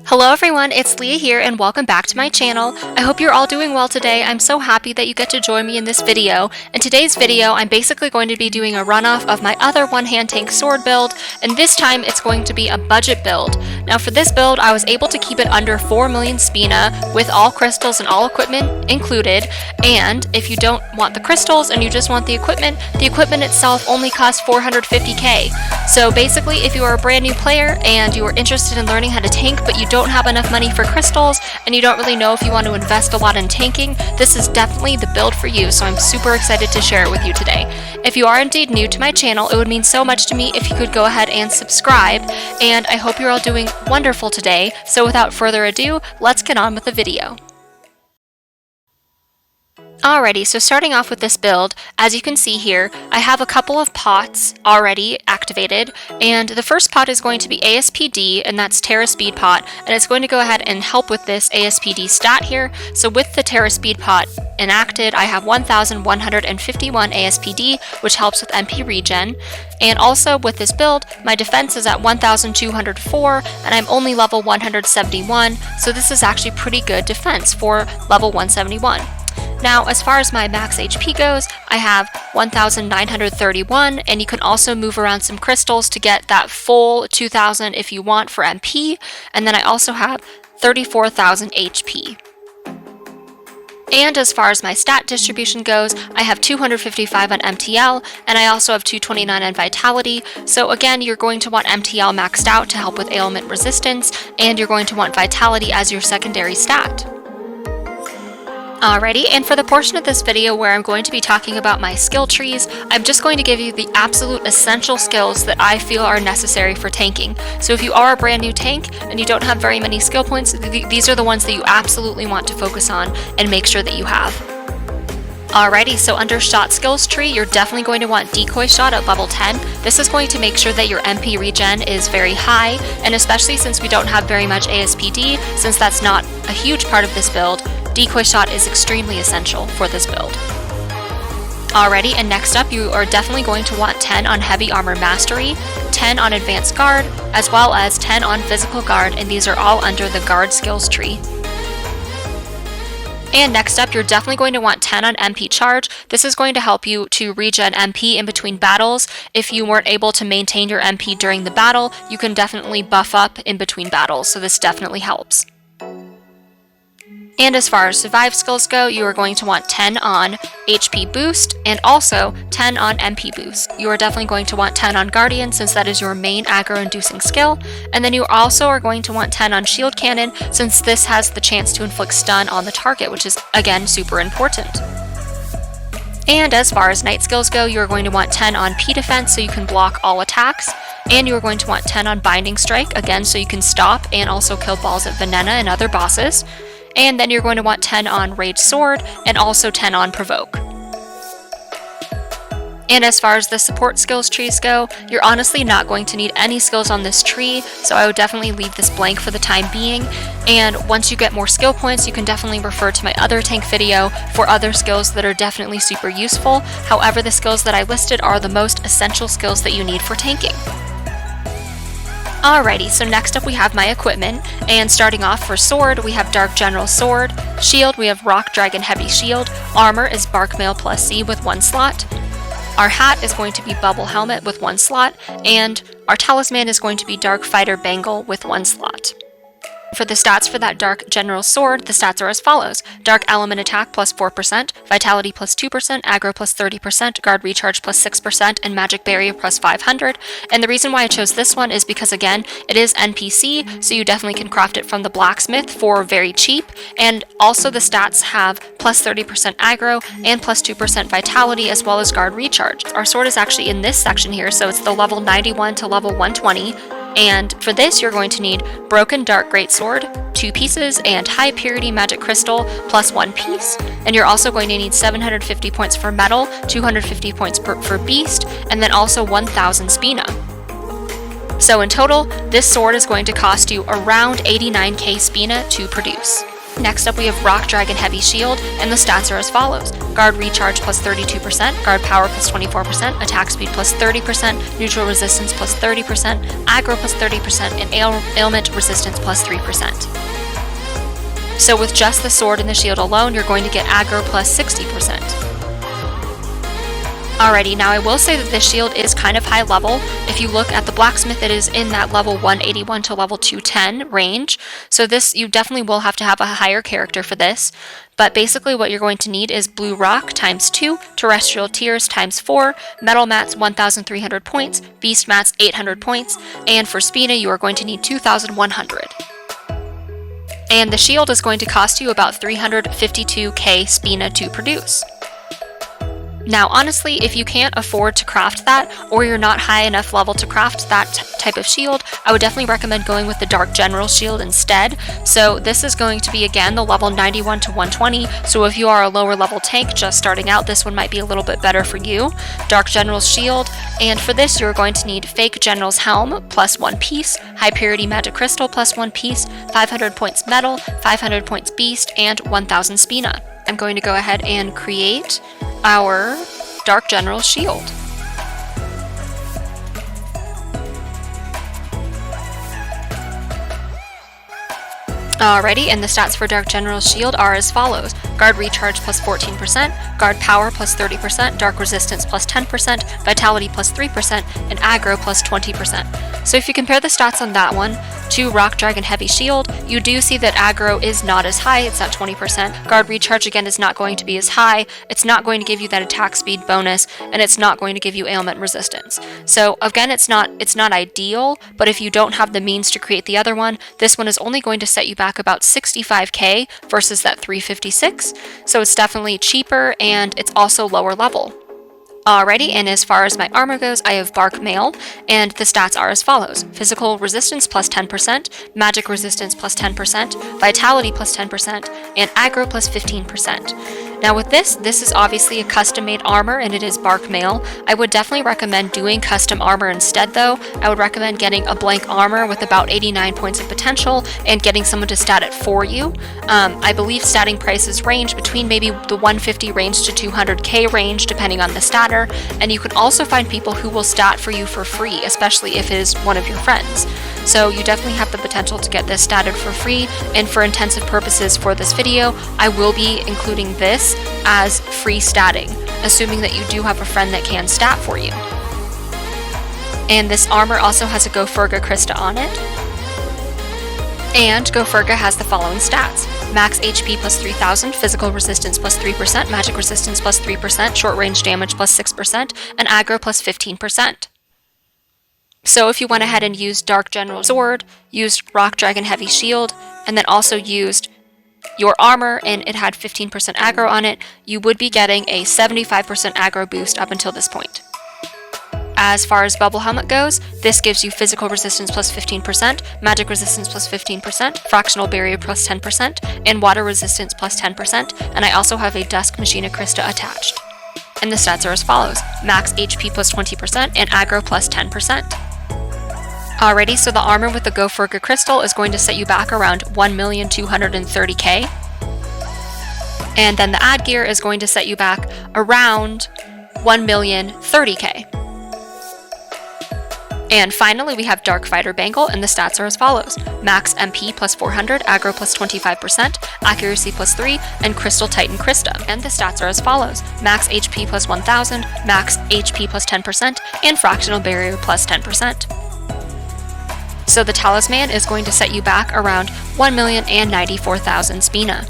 Hello everyone, it's Leah here and welcome back to my channel. I hope you're all doing well today. I'm so happy that you get to join me in this video. In today's video, I'm basically going to be doing a runoff of my other one-hand tank sword build, and this time it's going to be a budget build. Now for this build, I was able to keep it under 4 million Spina with all crystals and all equipment included, and if you don't want the crystals and you just want the equipment itself only costs 450k. So basically, if you are a brand new player and you are interested in learning how to tank but you don't have enough money for crystals and you don't really know if you want to invest a lot in tanking, this is definitely the build for you, so I'm super excited to share it with you today. If you are indeed new to my channel, it would mean so much to me if you could go ahead and subscribe, and I hope you're all doing wonderful today. So without further ado, let's get on with the video. Alrighty, so starting off with this build, as you can see here, I have a couple of pots already activated, and the first pot is going to be ASPD, and that's Terra Speed pot, and it's going to go ahead and help with this ASPD stat here. So with the Terra Speed pot enacted, I have 1,151 ASPD, which helps with MP regen, and also with this build, my defense is at 1,204, and I'm only level 171, so this is actually pretty good defense for level 171. Now, as far as my max HP goes, I have 1,931, and you can also move around some crystals to get that full 2,000 if you want for MP, and then I also have 34,000 HP. And as far as my stat distribution goes, I have 255 on MTL, and I also have 229 on Vitality. So again, you're going to want MTL maxed out to help with ailment resistance, and you're going to want Vitality as your secondary stat. Alrighty, and for the portion of this video where I'm going to be talking about my skill trees, I'm just going to give you the absolute essential skills that I feel are necessary for tanking. So if you are a brand new tank and you don't have very many skill points, these are the ones that you absolutely want to focus on and make sure that you have. Alrighty, so under shot skills tree, you're definitely going to want decoy shot at level 10. This is going to make sure that your MP regen is very high, and especially since we don't have very much ASPD, since that's not a huge part of this build, decoy shot is extremely essential for this build. Alrighty, and next up, you are definitely going to want 10 on heavy armor mastery, 10 on advanced guard, as well as 10 on physical guard, and these are all under the guard skills tree. And next up, you're definitely going to want 10 on MP charge. This is going to help you to regen MP in between battles. If you weren't able to maintain your MP during the battle, you can definitely buff up in between battles, so this definitely helps. And as far as survive skills go, you are going to want 10 on HP boost and also 10 on MP boost. You are definitely going to want 10 on Guardian since that is your main aggro inducing skill, and then you also are going to want 10 on shield cannon since this has the chance to inflict stun on the target, which is again super important. And as far as night skills go, you are going to want 10 on P defense so you can block all attacks, and you are going to want 10 on binding strike again so you can stop and also kill balls at Venena and other bosses. And then you're going to want 10 on Rage Sword, and also 10 on Provoke. And as far as the support skills trees go, you're honestly not going to need any skills on this tree, so I would definitely leave this blank for the time being. And once you get more skill points, you can definitely refer to my other tank video for other skills that are definitely super useful. However, the skills that I listed are the most essential skills that you need for tanking. Alrighty, so next up we have my equipment, and starting off for sword, we have Dark General Sword, shield, we have Rock Dragon Heavy Shield, armor is Bark Mail plus C with 1 slot, our hat is going to be Bubble Helmet with 1 slot, and our talisman is going to be Dark Fighter Bangle with 1 slot. For the stats for that Dark General Sword, the stats are as follows: Dark Element Attack plus 4%, Vitality plus 2%, Aggro plus 30%, Guard Recharge plus 6%, and Magic Barrier plus 500. And the reason why I chose this one is because, again, it is NPC, so you definitely can craft it from the blacksmith for very cheap, and also the stats have plus 30% Aggro and plus 2% Vitality as well as Guard Recharge. Our sword is actually in this section here, so it's the level 91 to level 120. And for this, you're going to need Broken Dark Greatsword, 2 pieces, and High Purity Magic Crystal plus 1 piece. And you're also going to need 750 points for Metal, 250 points for Beast, and then also 1,000 Spina. So in total, this sword is going to cost you around 89k Spina to produce. Next up we have Rock Dragon Heavy Shield, and the stats are as follows. Guard Recharge plus 32%, Guard Power plus 24%, Attack Speed plus 30%, Neutral Resistance plus 30%, Aggro plus 30%, and Ailment Resistance plus 3%. So with just the sword and the shield alone, you're going to get Aggro plus 60%. Alrighty, now I will say that this shield is kind of high level. If you look at the blacksmith, it is in that level 181 to level 210 range. So this, you definitely will have to have a higher character for this. But basically what you're going to need is blue rock times 2, terrestrial tears times 4, metal mats 1,300 points, beast mats 800 points, and for Spina you are going to need 2,100. And the shield is going to cost you about 352k Spina to produce. Now honestly, if you can't afford to craft that, or you're not high enough level to craft that type of shield, I would definitely recommend going with the Dark General shield instead. So this is going to be again the level 91 to 120, so if you are a lower level tank just starting out, this one might be a little bit better for you. Dark General's shield, and for this you're going to need Fake General's helm plus 1 piece, High Purity Magic Crystal plus 1 piece, 500 points metal, 500 points beast, and 1000 Spina. I'm going to go ahead and create our Dark General shield. Alrighty, and the stats for Dark General's shield are as follows. Guard Recharge plus 14%, Guard Power plus 30%, Dark Resistance plus 10%, Vitality plus 3%, and Aggro plus 20%. So if you compare the stats on that one to Rock Dragon Heavy Shield, you do see that Aggro is not as high, it's at 20%. Guard Recharge again is not going to be as high, it's not going to give you that attack speed bonus, and it's not going to give you ailment resistance. So again, it's not ideal, but if you don't have the means to create the other one, this one is only going to set you back about 65k versus that 356, so it's definitely cheaper and it's also lower level. Alrighty, and as far as my armor goes, I have Bark Mail, and the stats are as follows. Physical Resistance plus 10%, Magic Resistance plus 10%, Vitality plus 10%, and Aggro plus 15%. Now with this is obviously a custom-made armor, and it is Bark Mail. I would definitely recommend doing custom armor instead though. I would recommend getting a blank armor with about 89 points of potential, and getting someone to stat it for you. I believe statting prices range between maybe the 150 range to 200k range, depending on the statter. And you can also find people who will stat for you for free, especially if it is one of your friends. So you definitely have the potential to get this statted for free, and for intensive purposes for this video, I will be including this as free statting, assuming that you do have a friend that can stat for you. And this armor also has a Gofurga Krista on it. And Gofurga has the following stats. Max HP plus 3000, Physical Resistance plus 3%, Magic Resistance plus 3%, Short Range Damage plus 6%, and Aggro plus 15%. So if you went ahead and used Dark General Sword, used Rock Dragon Heavy Shield, and then also used your armor and it had 15% aggro on it, you would be getting a 75% aggro boost up until this point. As far as Bubble Helmet goes, this gives you Physical Resistance plus 15%, Magic Resistance plus 15%, Fractional Barrier plus 10%, and Water Resistance plus 10%, and I also have a Dusk Machina Krista attached. And the stats are as follows. Max HP plus 20% and aggro plus 10%. Alrighty, so the armor with the Gofurga Crystal is going to set you back around 1,230k. And then the ad gear is going to set you back around 1,030k. And finally, we have Dark Fighter Bangle, and the stats are as follows. Max MP plus 400, aggro plus 25%, accuracy plus 3, and Crystal Titan Krista. And the stats are as follows. Max HP plus 1000, max HP plus 10%, and Fractional Barrier plus 10%. So the talisman is going to set you back around 1,094,000 Spina.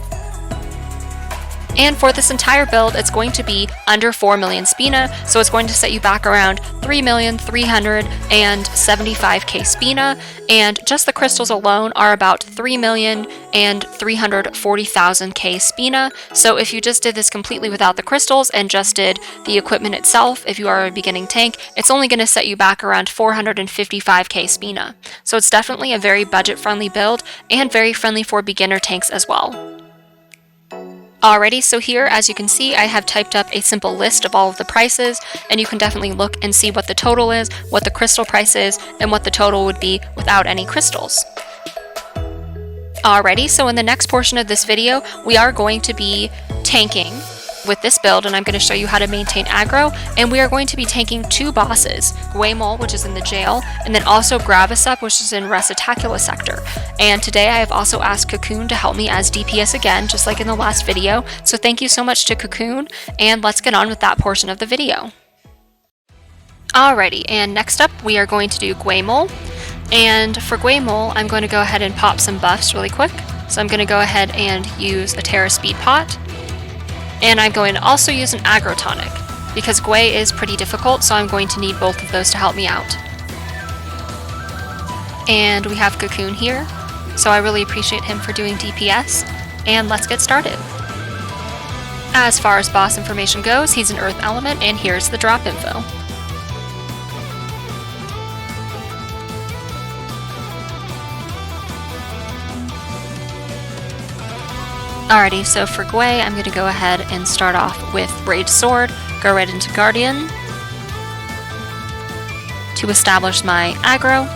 And for this entire build, it's going to be under 4 million Spina, so it's going to set you back around 3,375k Spina, and just the crystals alone are about 3,340,000k Spina. So if you just did this completely without the crystals and just did the equipment itself, if you are a beginning tank, it's only going to set you back around 455k Spina. So it's definitely a very budget-friendly build, and very friendly for beginner tanks as well. Alrighty, so here, as you can see, I have typed up a simple list of all of the prices, and you can definitely look and see what the total is, what the crystal price is, and what the total would be without any crystals. Alrighty, so in the next portion of this video, we are going to be tanking with this build, and I'm going to show you how to maintain aggro, and we are going to be tanking two bosses, Guaymol, which is in the jail, and then also Gravisep, which is in Recitacula sector. And today I have also asked Cacoon to help me as DPS again, just like in the last video, so thank you so much to Cacoon, and let's get on with that portion of the video. Alrighty, and next up we are going to do Guaymol. And for Guaymol, I'm going to go ahead and pop some buffs really quick. So I'm going to go ahead and use a Terra Speed Pot. And I'm going to also use an Aggro Tonic, because Guay is pretty difficult, so I'm going to need both of those to help me out. And we have Cacoon here, so I really appreciate him for doing DPS. And let's get started. As far as boss information goes, he's an Earth Element, and here's the drop info. Alrighty, so for Guay, I'm going to go ahead and start off with Rage Sword, go right into Guardian to establish my aggro,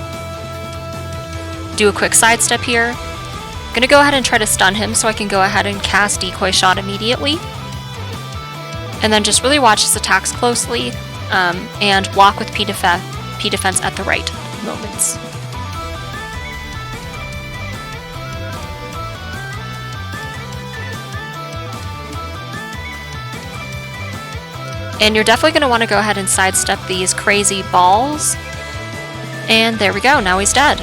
do a quick sidestep here. I'm going to go ahead and try to stun him so I can go ahead and cast Decoy Shot immediately, and then just really watch his attacks closely and block with P defense at the right moments. And you're definitely going to want to go ahead and sidestep these crazy balls. And there we go, now he's dead.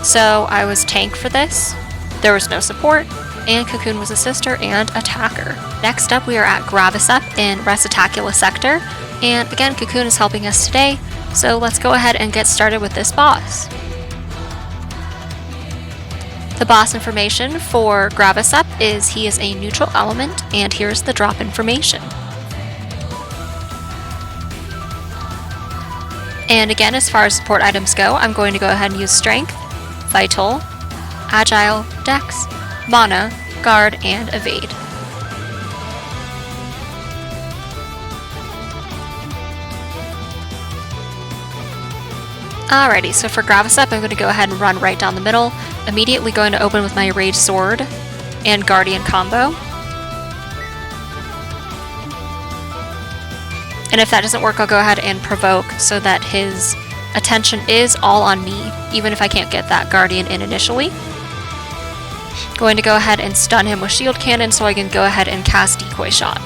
So I was tank for this, there was no support, and Cacoon was assister and attacker. Next up we are at Gravisep in Recitacula sector, and again Cacoon is helping us today, so let's go ahead and get started with this boss. The boss information for Gravisep is he is a neutral element, and here's the drop information. And again, as far as support items go, I'm going to go ahead and use Strength, Vital, Agile, Dex, Mana, Guard, and Evade. Alrighty, so for Gravisep, I'm going to go ahead and run right down the middle, immediately going to open with my Rage Sword and Guardian combo. And if that doesn't work, I'll go ahead and provoke so that his attention is all on me, even if I can't get that Guardian in initially. Going to go ahead and stun him with Shield Cannon so I can go ahead and cast Decoy Shot.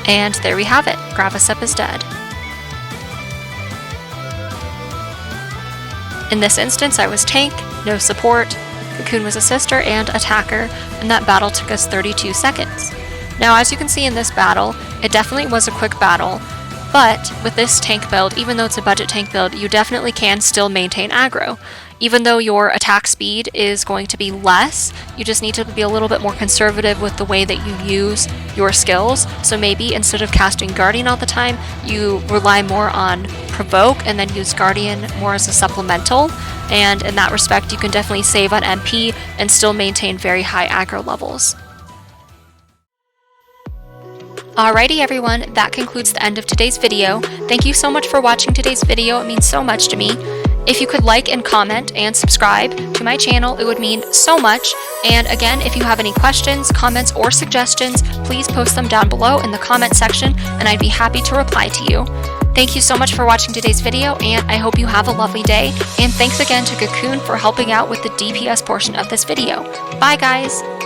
And there we have it, Gravisep is dead. In this instance, I was tank, no support, Cacoon was assister and attacker, and that battle took us 32 seconds. Now, as you can see in this battle, it definitely was a quick battle, but with this tank build, even though it's a budget tank build, you definitely can still maintain aggro. Even though your attack speed is going to be less, you just need to be a little bit more conservative with the way that you use your skills. So maybe instead of casting Guardian all the time, you rely more on Provoke and then use Guardian more as a supplemental. And in that respect, you can definitely save on MP and still maintain very high aggro levels. Alrighty everyone, that concludes the end of today's video. Thank you so much for watching today's video, it means so much to me. If you could like and comment and subscribe to my channel, it would mean so much. And again, if you have any questions, comments, or suggestions, please post them down below in the comment section, and I'd be happy to reply to you. Thank you so much for watching today's video, and I hope you have a lovely day. And thanks again to Cacoon for helping out with the DPS portion of this video. Bye guys!